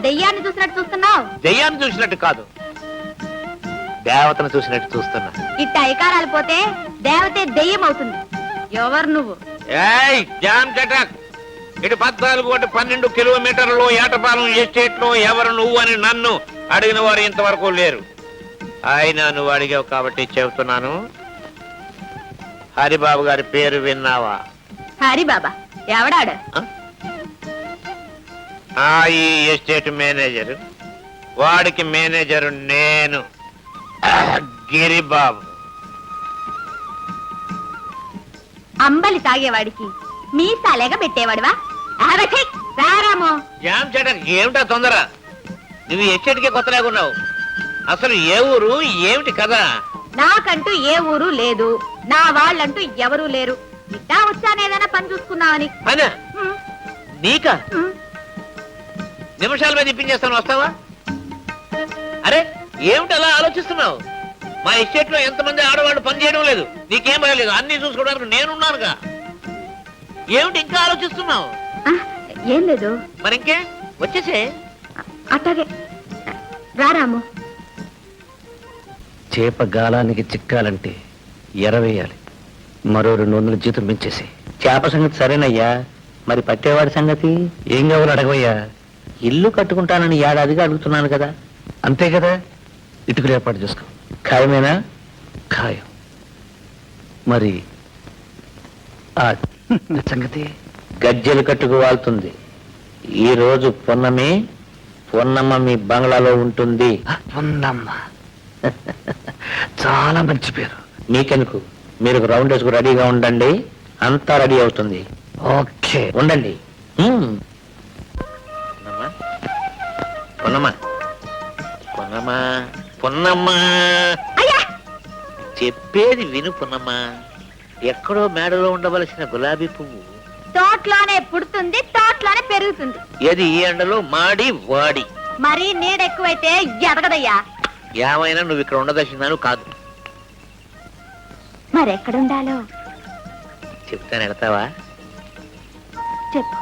దెయ్యాన్ని చూసినట్టు చూస్తున్నావు? దెయ్యాన్ని చూసినట్టు కాదు, దేవతను చూసినట్టు చూస్తున్నా. ఇట్ట ఐకారాలు పోతే దేవతే దెయ్యం అవుతుంది. ఎవరు నువ్వు? ఏయ్ జామ్ చటక్, ఇటు 14 కిలోమీటర్లు ఏటపాలెం ఎస్టేట్ లో ఎవరు నువ్వు అని నన్ను అడిగిన వారు ఇంతవరకు లేరు. ఆయన నువ్వు అడిగావు కాబట్టి చెబుతున్నాను. హరిబాబు గారి పేరు విన్నావా? హరిబాబా ఎవడాడు? ఈ ఎస్టేట్ మేనేజర్. వాడికి మేనేజరు నేను, గిరిబాబు. అంబలి తాగేవాడికి మీసాలేగా పెట్టేవాడువా? రారామో జామ్ చటక్, ఏమిటా తొందర? నువ్వు ఎస్టేట్కే కొత్తలాగున్నావు. అసలు ఏ ఊరు, ఏమిటి కదా? నాకంటూ ఏ ఊరు లేదు, నా వాళ్ళంటూ ఎవరూ లేరు. ఇట్టా వచ్చానేదైనా పని చూసుకున్నావని. అనా నీకా? నిమిషాల మీద ఇప్పించేస్తాను, వస్తావా? అరే ఏమిటి అలా ఆలోచిస్తున్నావు? మా ఎస్టేట్ లో ఎంతమంది ఆడవాళ్ళు పని చేయడం లేదు, నీకేం భయలేదు, అన్ని చూసుకోవడానికి నేనున్నానుగా. ఏమిటి ఇంకా ఆలోచిస్తున్నావు? ఏం లేదు. మరి ఇంకే వచ్చేసే. అట్లాగే రారాము. చేప గాలానికి చిక్కాలంటే ఎరవేయాలి. మరో 200 జీతం పెంచేసి. చేప సంగతి సరేనయ్యా, మరి పట్టేవాడి సంగతి ఏం కావాలో అడగవయ్యా. ఇల్లు కట్టుకుంటానని ఏడాదిగా అడుగుతున్నాను కదా. అంతే కదా, ఇటుకలు ఏర్పాటు చేసుకో. ఖాయమేనా? ఖాయం. మరి ఆ సంగతి గజ్జెలు కట్టుకు వాళ్తుంది. ఈ రోజు పొన్నమ్మ మీ బంగ్లాలో ఉంటుంది. పొన్నమ్మ చాలా మంచి పేరు. మీకెందుకు, మీరు రౌండ్ వేసుకు రెడీగా ఉండండి, అంతా రెడీ అవుతుంది. ఓకే ఉండండి. పొన్నమ్మా, చెప్పేది విను పొన్నమ్మా. ఎక్కడో మేడలో ఉండవలసిన గులాబీ పువ్వు తోటలోనే పుడుతుంది, తోటలోనే పెరుగుతుంది. ఏది ఈ ఎండలో మాడి వాడి. మరి నీడ ఎక్కువైతే ఎదగదయ్యా. ఏమైనా నువ్వు ఇక్కడ ఉండదలిసిందాను కాదు. మరెక్కడుండాలో చెప్తాను, వెళతావా? చెప్పు.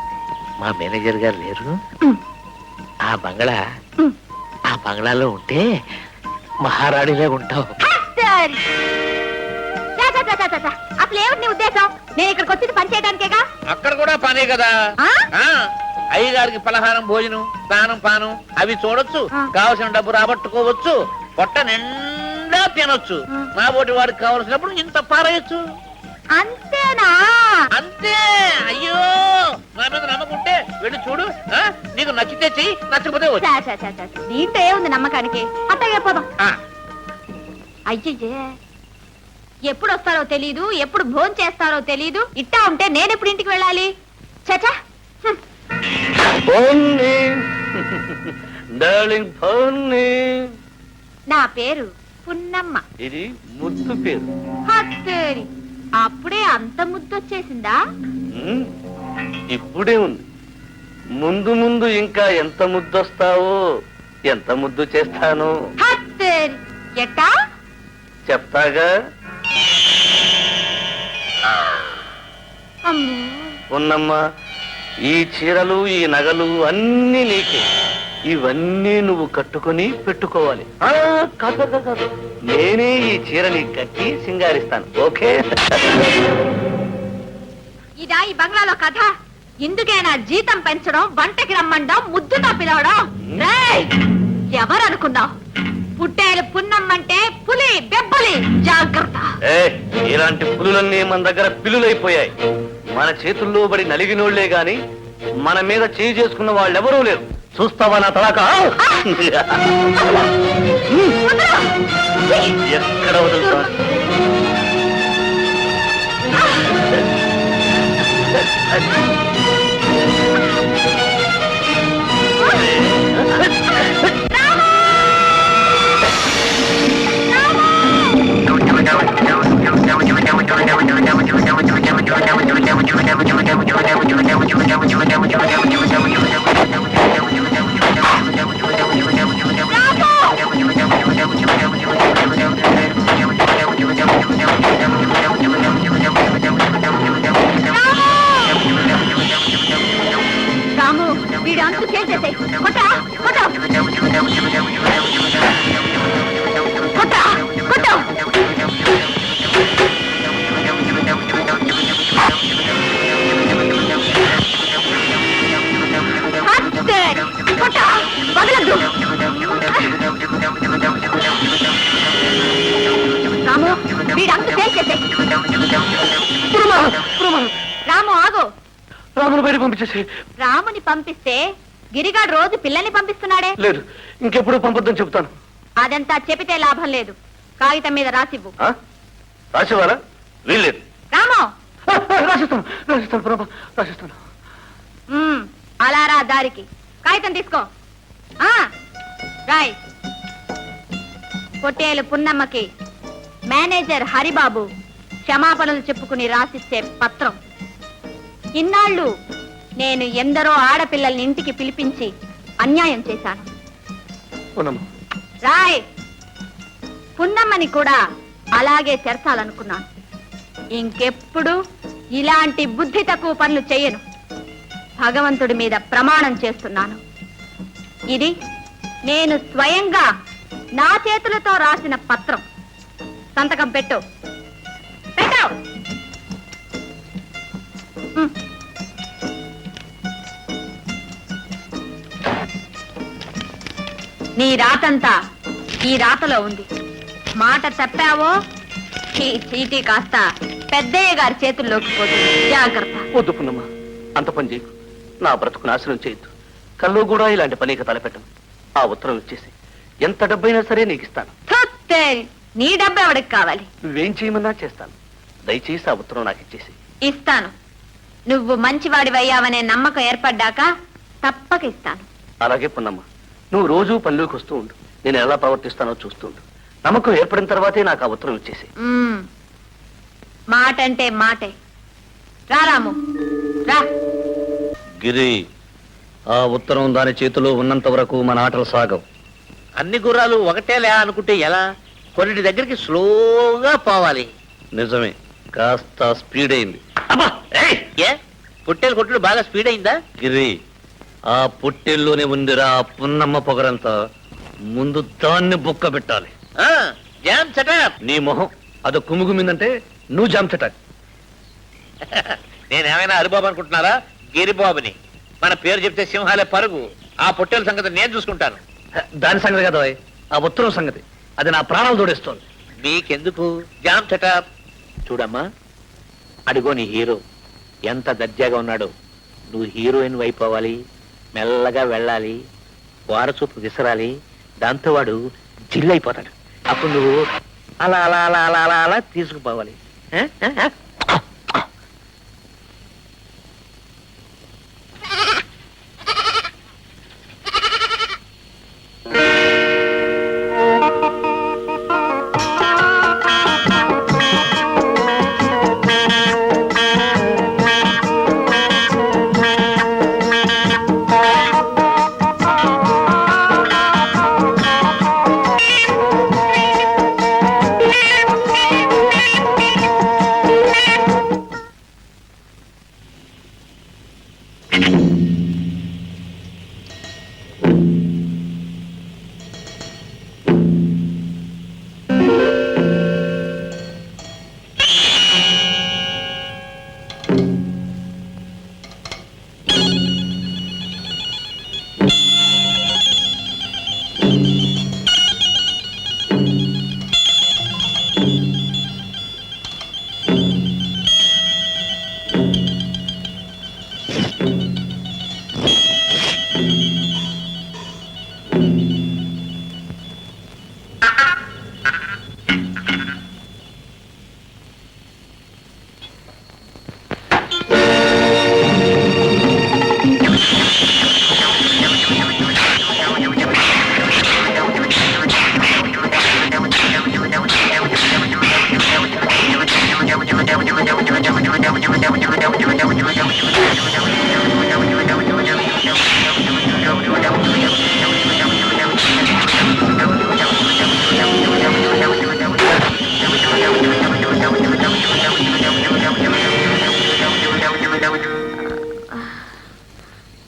మా మేనేజర్ గారు లేరు, ఆ బంగ్లాలో ఉంటే మహారాణిలో ఉంటావు. అసలు ఏమిటి నీ ఉద్దేశం? నేను ఇక్కడికి వచ్చింది పని చేయడానికేగా. అక్కడ కూడా పనే కదా. అయ్యగారికి పలహారం, భోజనం, స్నానం, పానం అవి చూడొచ్చు, కావలసిన డబ్బు రాబట్టుకోవచ్చు, పొట్ట నిండా తినొచ్చు. నా బోటి వాడికి కావలసినప్పుడు ఇంత పారేయచ్చు. అంతేనా? అంతే. అయ్యో, నా మీద నమ్మకుంటే వెళ్ళి చూడు. నీకు నచ్చితే చెయ్యి, నచ్చకపోతే దీంట్లో ఏముంది నమ్మకానికి? అట్టగే పోదాం. అయ్యయ్యే, ఎప్పుడు వస్తారో తెలీదు, ఎప్పుడు భోజనం చేస్తారో తెలీదు. ఇట్టా ఉంటే నేనెప్పుడు ఇంటికి వెళ్ళాలి? చచా. నా పేరు పున్నమ్మ. ఇది ముద్దు పేరు. అప్పుడే అంత ముద్దొచ్చేసిందా? ఇప్పుడే ఉంది, ముందు ముందు ఇంకా ఎంత ముద్దొస్తావో, ఎంత ముద్దు చేస్తాను ఎట్టా చెప్తాగా. ఉన్నమ్మా, ఈ చీరలు, ఈ నగలు అన్నీ నీకే. ఇవన్నీ నువ్వు కట్టుకుని పెట్టుకోవాలి. కాదు కాదు, నేనే ఈ చీరని కట్టి సింగారిస్తాను. ఓకే? ఇదా ఈ బంగ్లాలో కథ? ఇందుకేనా జీతం పెంచడం, వంటకి రమ్మండం, ముద్దుతో పిలవడం? ఎవరు అనుకున్నావు? పుట్టేలు పున్నమ్మంటే పులి, బెబ్బలి. జాగ్రత్త. ఇలాంటి పులులన్నీ మన దగ్గర పిల్లులైపోయాయి. మన చేతుల్లో పడి నలిగినోళ్లే గాని మన మీద చేయి చేసుకున్న వాళ్ళెవరూ లేరు. చూస్తావా నా తలాక? ఎక్కడ వదులుతా? రాము ఆగు. రాముని బయట పంపించేసి. రాముని పంపిస్తే గిరిగాడు రోజు పిల్లల్ని పంపిస్తున్నాడే. లేదు, ఇంకెప్పుడు పంపొద్దని చెప్తాను. అదంతా చెబితే లాభం లేదు. కాగితం మీద రాసివ్వు. రాసేవారా? వీల్లేదు. రాము రాసిస్తాను రాసిస్తాను ప్రభా, రాసిస్తాను. అలా రా దారికి. కాగితం తీసుకో. రాయ్. పొట్టేలు పున్నమ్మకి మేనేజర్ హరిబాబు క్షమాపణలు చెప్పుకుని రాసిచ్చే పత్రం. ఇన్నాళ్ళు నేను ఎందరో ఆడపిల్లల్ని ఇంటికి పిలిపించి అన్యాయం చేశాను. రాయ్. పున్నమ్మని కూడా అలాగే చేర్చాలనుకున్నాను. ఇంకెప్పుడు ఇలాంటి బుద్ధి తక్కువ పనులు చెయ్యను. భగవంతుడి మీద ప్రమాణం చేస్తున్నాను. ఇది నేను స్వయంగా నా చేతులతో రాసిన పత్రం. సంతకం పెట్టు. పెట్టావు. నీ రాతంతా ఈ రాతలో ఉంది. మాట తప్పావో ఈ చీటీ కాస్త పెద్దయ్య గారి చేతుల్లోకి పోతుంది. జాగ్రత్త. వద్దు పున్నమ్మ, అంత పని చేయకు. నా బ్రతుకు నాశనం చేయొద్దు. కల్లో కూడా ఇలాంటి పనికి తలపెట్టను. ఆ ఉత్తరం ఇచ్చేసి ఎంత డబ్బైనా సరే నీకు ఇస్తాను. నీ డబ్బు ఎవడికి కావాలి? నువ్వేం చేయమన్నా చేస్తాను. దయచేసి ఆ ఉత్తరం నాకు ఇచ్చేసి. ఇస్తాను. నువ్వు మంచివాడివయ్యావనే నమ్మకం ఏర్పడ్డాక తప్పక ఇస్తాను. అలాగే పున్నమ్మ, నువ్వు రోజూ పనిలోకి వస్తూ ఉండు. నేను ఎలా ప్రవర్తిస్తానో చూస్తూ ఉండు. నమ్మకం ఏర్పడిన తర్వాతే నాకు ఆ ఉత్తరం ఇచ్చేసి. మాట అంటే మాటే. రాము రా. గిరి, ఆ ఉత్తరం దాని చేతిలో ఉన్నంత వరకు మన ఆటలు సాగవు. అన్ని గుర్రాలు ఒకటేలే అనుకుంటే ఎలా? కొన్నిటి దగ్గరికి స్లోగా పోవాలి. నిజమే, కాస్త స్పీడ్ అయింది. ఏ పుట్టేలు కొట్టుడు బాగా స్పీడ్ అయిందా? గిరి, ఆ పుట్టెల్లోనే ఉందిరా పున్నమ్మ పొగరంతా. ముందు దాన్ని బుక్క పెట్టాలి. Jam shut up. నీ మొహం అదో కుమ్ముగుమిందంటే నువ్వు జామ్ చటాక్. నేనేమైనా హరిబాబు అనుకుంటున్నారా? గిరిబాబుని. మన పేరు చెప్తే సింహాలే పరుగు. ఆ పొట్టేల సంగతి నేను చూసుకుంటాను. దాని సంగతి కదా, ఆ ఉత్తరం సంగతి. అది నా ప్రాణాలు తోడేస్తోంది. మీకెందుకు? Jam shut up. చూడమ్మా, అడిగో నీ హీరో ఎంత దర్జాగా ఉన్నాడో. నువ్వు హీరోయిన్ అయిపోవాలి. మెల్లగా వెళ్ళాలి, వారచూపు విసరాలి. దాంతో వాడు జిల్లైపోతాడు. అప్పుడు నువ్వు అలా అలా అలా అలా అలా అలా తీసుకుపోవాలి.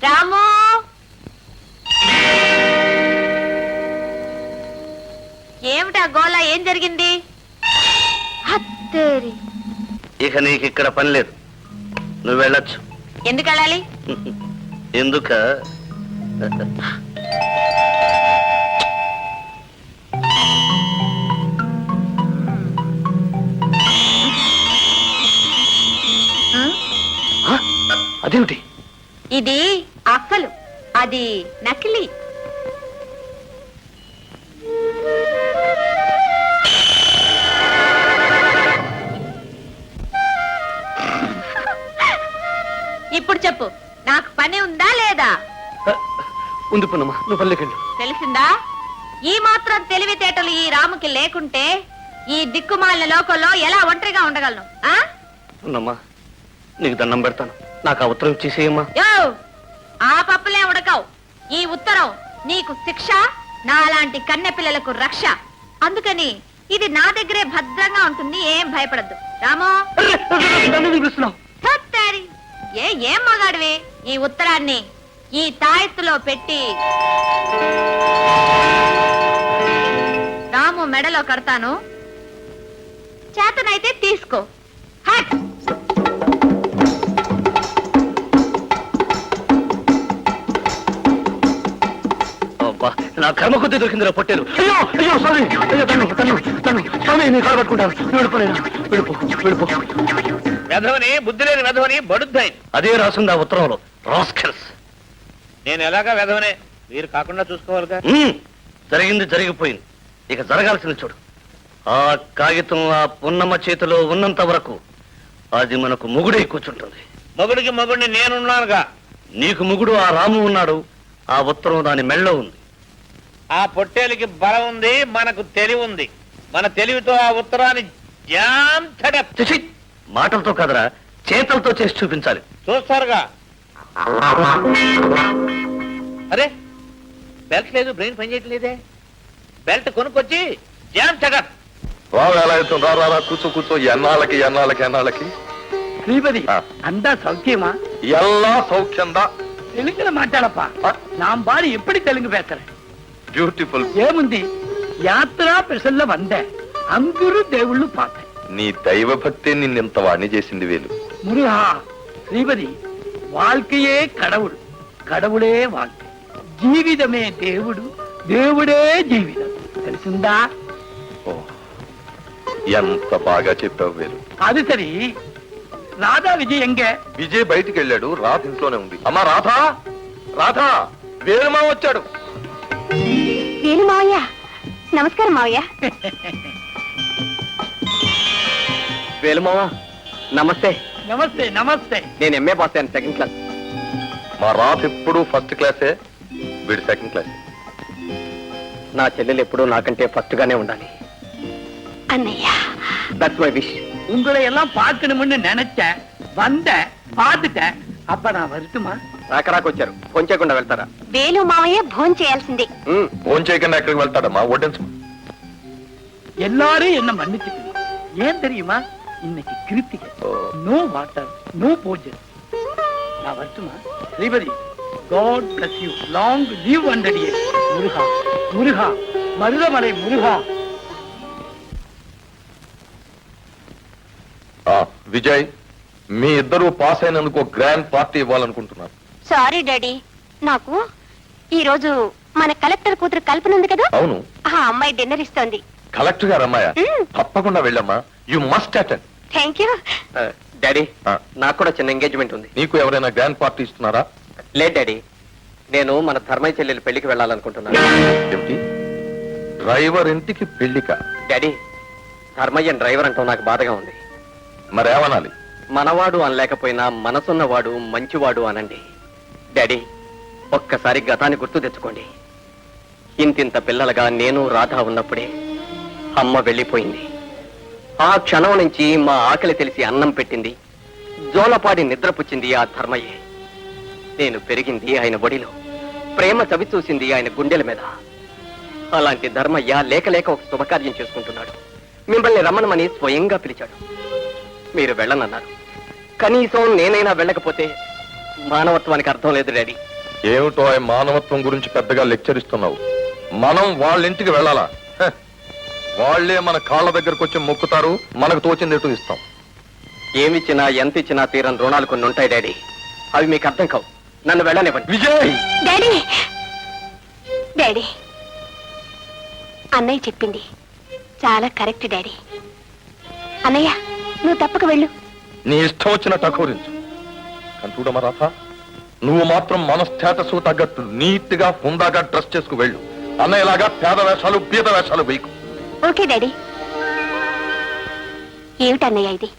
రాము, ఏమిటా గోళ? ఏం జరిగింది? హత్తేరి. ఇక నీకు ఇక్కడ పని లేదు, నువ్వు వెళ్ళొచ్చు. ఎందుకు వెళ్ళాలి? ఎందుక? ఇదేమిటి? ఇది అసలు, అది నకిలీ. ఇప్పుడు చెప్పు, నాకు పని ఉందా లేదా? ఉంది పున్నమ్మా, నువ్వు పల్లెకెళ్ళు. తెలిసిందా? ఈ మాత్రం తెలివితేటలు ఈ రాముకి లేకుంటే ఈ దిక్కుమాలిన లోకంలో ఎలా ఒంటరిగా ఉండగలను? ఆ పున్నమ్మా, నీకు దండం పెడతాను, నాకు ఆ ఉత్తరం ఇచ్చేసేయమ్మా. యో, ఆ పప్పులే ఉడకవు. ఈ ఉత్తరం నీకు శిక్ష, నాలాంటి కన్నె పిల్లలకు రక్ష. అందుకని ఇది నా దగ్గరే భద్రంగా ఉంటుంది, ఏం భయపడద్దు. రామో, ధత్తేరి. ఏం మగాడివి? ఈ ఉత్తరాన్ని ఈ తాయెత్తులో పెట్టి రాము మెడలో కడతాను, చేతనైతే తీసుకో. హట్. అబ్బా, నా కర్మ కొద్ది దొరికిందిరా పొట్టేలు. అయ్యో అయ్యో, సారీ. అయ్యో, తను స్వామి, నేను కాలు పట్టుకుంటాను. వెళ్ళిపోలేనా? వెళ్ళిపో. వెధవని, బుద్ధి లేని వెధవని, బడుద్దాయి. అదే రాసింది ఆ ఉత్తరంలో. రాస్కెల్స్. నేను ఎలాగా వెధవనే, మీరు కాకుండా చూసుకోవాలిగా. జరిగింది జరిగిపోయింది, ఇక జరగాల్సింది చూడు. ఆ కాగితం ఆ పున్నమ్మ చేతిలో ఉన్నంత వరకు అది మనకు మొగుడై కూర్చుంటుంది. మొగుడికి మొగుడిని నేనున్నానుగా. నీకు మొగుడు ఆ రాము ఉన్నాడు, ఆ ఉత్తరం దాని మెళ్ళో ఉంది. ఆ పొట్టేలికి బలం ఉంది, మనకు తెలివి ఉంది. మన తెలివితో ఆ ఉత్తరాన్ని జాంతట చిచి, మాటలతో కదరా, చేతలతో చేసి చూపించాలి. చూస్తారుగా. అరే, బెల్ట్ లేదు, బ్రెయిన్ పనిచేయట్లేదే. బెల్ట్ కొనుక్కొచ్చి జామ్ చగర్. ఎలా అవుతుంది? కూర్చో. ఎన్నాళ్ళకి శ్రీపతి, అంతా సౌఖ్యமா? எல்லா சௌக்கியம்தா. తెలుగులో మాట్లాడప్పా. నా బాడి ఎప్పటి తెలుగు పేసర. బ్యూటిఫుల్. ఏముంది, యాత్రా పెసల్లో వందే అందరూ దేవుళ్ళు పాత. నీ దైవ భక్తి నిన్నింత వాణి చేసింది వేలు. మురుహా, శ్రీపతి, வாழ்க்கையே கடவுள், கடவுளே வாழ்க்கை, జీవితమే దేవుడు, దేవుడే జీవితం. తెలిసిందా? ఎంత బాగా చెప్పావు వేలు. అది సరి, రాధా విజయ్ ఎంగే? విజయ్ బయటికి వెళ్ళాడు, రాధ ఇంట్లోనే ఉంది. అమ్మా రాధా, వేలుమా వచ్చాడు. వేలు మావయ్య, నమస్కారం మావయ్య. వేలుమావా, నమస్తే. నమస్తే నమస్తే. నేను ఎంఏ పాస్ అయ్యాను, సెకండ్ క్లాస్. మా రాధ ఎప్పుడు ఫస్ట్ క్లాసే, వీడు సెకండ్ క్లాస్. నా చెల్లెలు ఎప్పుడూ నాకంటే ఫస్ట్ గానే ఉండాలి. అన్నయ్య, దట్స్ మై విష్. உங்களை எல்லாம் பார்க்கணும்னு நினைச்சேன், வந்தேன், பார்த்துட்டேன். அப்ப நான் வருத்துமா? రాకరాకొచ్చారు, ఫోన్ చేయకుండా వెళ్తారా? వేలు మావయ్య భోన్ చేయాల్సిందే. ఫోన్ చేయకుండా ఎక్కడికి వెళ్తాడమ్మా? వడ్డించు. எல்லாரும் என்ன மன்னிச்சுக்கணும். ஏன் தெரியுமா? இன்னைக்கு Krittika. No water, no puja. நான் வருத்துமா? Sripathi, God bless you, long live 100 years. Muruga, Marudhamalai Muruga. Vijay, మీ ఇద్దరు పాస్ అయినందుకు గ్రాండ్ పార్టీ ఇవ్వాలనుకుంటున్నారు. సారీ డాడీ, నాకు ఈ రోజు మన కలెక్టర్ కూతురు కల్పన ఉంది కదా, అవును, ఆ అమ్మాయి డిన్నర్ ఇస్తోంది. కలెక్టర్ గారు అమ్మాయ? తప్పకుండా వెళ్ళమ్మా, you must attend. Thank you daddy. నాకు కూడా చిన్న ఎంగేజ్మెంట్ ఉంది. నీకు ఎవరైనా గ్రాండ్ పార్టీ ఇస్తున్నారా? లేదు డాడీ, నేను మన ధర్మయ్య చెల్లెలు పెళ్లికి వెళ్ళాలనుకుంటున్నాను. ఏమిటి, డ్రైవర్ ఇంటికి పెళ్లిక? డాడీ, ధర్మయ్య డ్రైవర్ అంటాం నాకు బాధగా ఉంది. మరేమనాలి? మనవాడు అనలేకపోయినా మనసున్నవాడు మంచివాడు అనండి. డాడీ, ఒక్కసారి గతాన్ని గుర్తు తెచ్చుకోండి. ఇంతింత పిల్లలుగా నేను రాధా ఉన్నప్పుడే అమ్మ వెళ్ళిపోయింది. ఆ క్షణం నుంచి మా ఆకలి తెలిసి అన్నం పెట్టింది, జోలపాడి నిద్రపుచ్చింది ఆ ధర్మయ్యే. నేను పెరిగింది ఆయన ఒడిలో, ప్రేమ చవి చూసింది ఆయన గుండెల మీద. అలాంటి ధర్మయ్య లేక లేక ఒక శుభకార్యం చేసుకుంటున్నాడు. మిమ్మల్ని రమ్మనమని స్వయంగా పిలిచాడు. మీరు వెళ్ళనన్నారు. కనీసం నేనైనా వెళ్ళకపోతే మానవత్వానికి అర్థం లేదు డాడీ. ఏమిటో ఆ మానవత్వం గురించి పెద్దగా లెక్చర్ ఇస్తున్నావు. మనం వాళ్ళ ఇంటికి వెళ్ళాలా? వాళ్లే మన కాళ్ళ దగ్గరకు వచ్చి మొక్కుతారు, మనకు తోచింది ఎటు ఇస్తాం. ఏమిచ్చినా ఎంత ఇచ్చినా తీరని రుణాలు కొన్ని ఉంటాయి డాడీ, అవి మీకు అర్థం కావు. నన్ను వెళ్ళనివ్వండి. విజయ్! డాడీ, డాడీ, అన్నయ్య చెప్పింది చాలా కరెక్ట్ డాడీ. అన్నయ్య, నువ్వు తప్పక వెళ్ళు. నీ ఇష్టం వచ్చిన టకోరించు, చూడమా రాధ, నువ్వు మాత్రం మన స్టేటస్ తగ్గట్టు నీట్ గా హుందాగా డ్రెస్ చేసుకు వెళ్ళు. అన్నయ్యలాగా పేద వేషాలు పీద వేషాలు వేయకు. Okay daddy. ఏమిటన్నయ్య ఇది?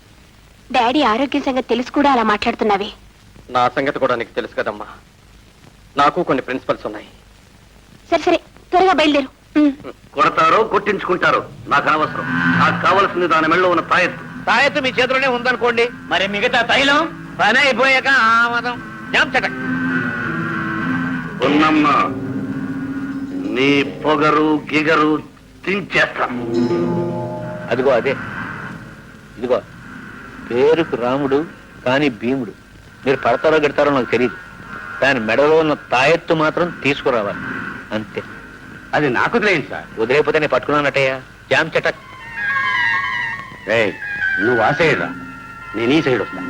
డాడీ ఆరోగ్యం సంగతి తెలుసు కూడా అలా మాట్లాడుతున్నావే. నా సంగతి కూడా నీకు తెలుసు కదమ్మా. నాకు కొన్ని ప్రిన్సిపల్స్ ఉన్నాయి. సరే సరే, త్వరగా బయలుదేరు. కొడతారో కొట్టించుకుంటారో నాకు అనవసరం. నాకు కావలసింది దాని మెళ్ళలో ఉన్న తాయెత్తు. తాయెత్తు మీ చేతిలోనే ఉందనుకోండి, మరి మిగతా తైలం పని అయిపోయాక ఆమదం జామ్ చటక్. ఉన్నమ్మా, నీ పొగరు గిగరు తించేస్తా. అదిగో అదే, ఇదిగో పేరుకు రాముడు కానీ భీముడు. మీరు పడతారో గెడతారో నాకు తెలియదు. దాని మెడలో ఉన్న తాయెత్తు మాత్రం తీసుకురావాలి, అంతే. అది నాకు తెలియదు సార్. వదిలేకపోతే నేను పట్టుకున్నానటయ్యా, జామ్ చటక్. నువ్వు ఆ సైడ్ రా, నేను ఈ సైడ్ వస్తా.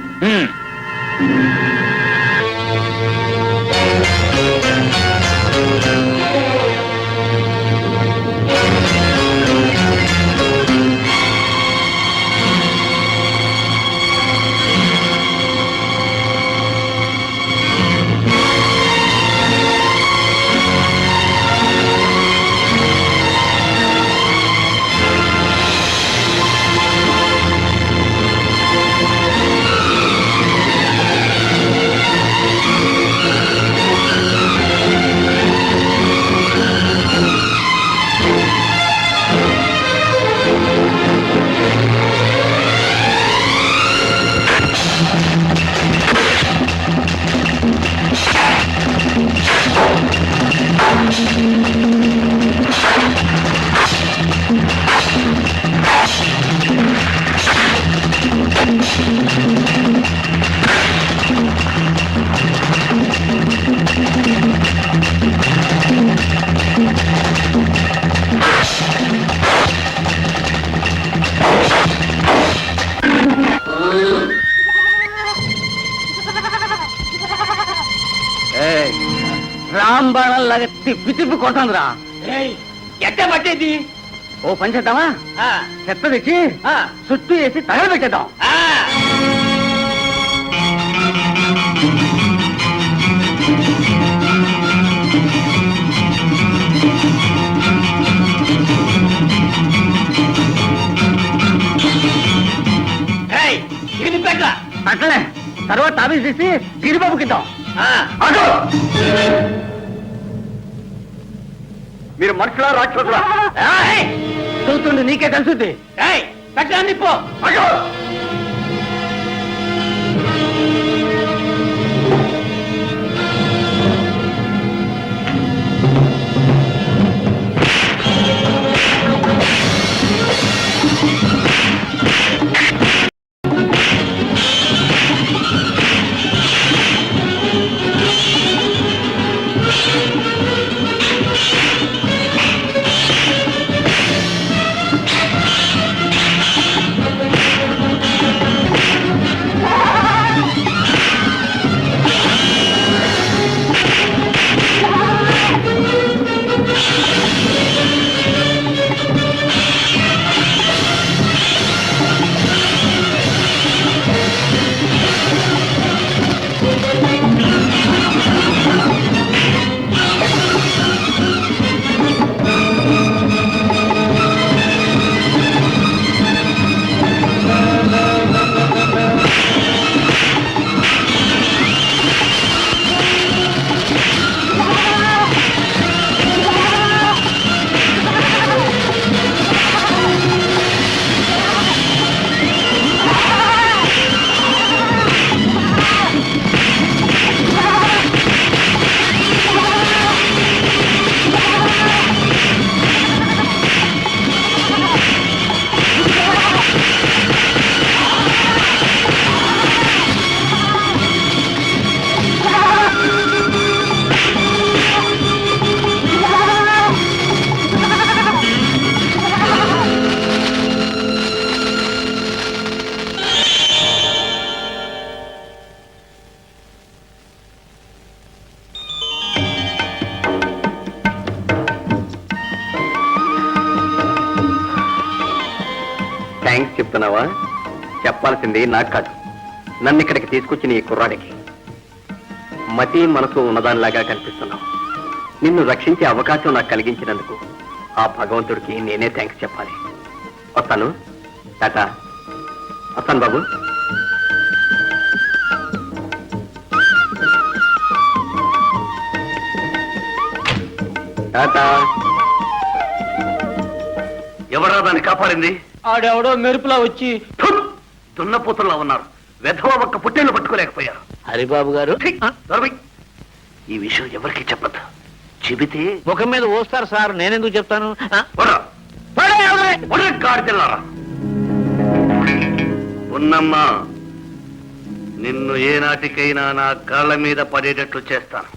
రాంబాణం లాగా తిప్పి తిప్పి కొడుతుందిరా. ఎట్ట పట్టేది? ఓ పని చేద్దామా, చెత్త తెచ్చి చుట్టూ వేసి తగలబెట్టేద్దాం. ఇది పెట్టలే, తర్వాత తాబీ చేసి గిరిబాబుకి ఇద్దాం. మీరు మనుషులా రాక్షసులా? చూస్తుండే నీకే తెలుసుద్ది. పెట్టండి పో. థ్యాంక్స్ చెప్తున్నావా? చెప్పాల్సింది నాకు కాదు, నన్ను ఇక్కడికి తీసుకొచ్చిన ఈ కుర్రాడికి. మతి మనసు ఉన్నదానిలాగా కనిపిస్తున్నావు. నిన్ను రక్షించే అవకాశం నాకు కలిగించినందుకు ఆ భగవంతుడికి నేనే థ్యాంక్స్ చెప్పాలి. వస్తాను. టాటా. వస్తాను బాబు. టాటా. ఎవరా దాన్ని కాపాడింది? ఆడెవడో మెరుపులా వచ్చి దున్నపోతుల్లా ఉన్నారు. వెధవ ఒక్క పుట్టేళ్ళు పట్టుకోలేకపోయారు. హరిబాబు గారు దొరబాయ్, ఈ విషయం ఎవరికి చెప్పద్దు. చెబితే ముఖం మీద ఓస్తారు సార్, నేనెందుకు చెప్తాను? గాడిదెల్లారా. ఉన్నమ్మా, నిన్ను ఏనాటికైనా నా కాళ్ళ మీద పడేటట్లు చేస్తాను.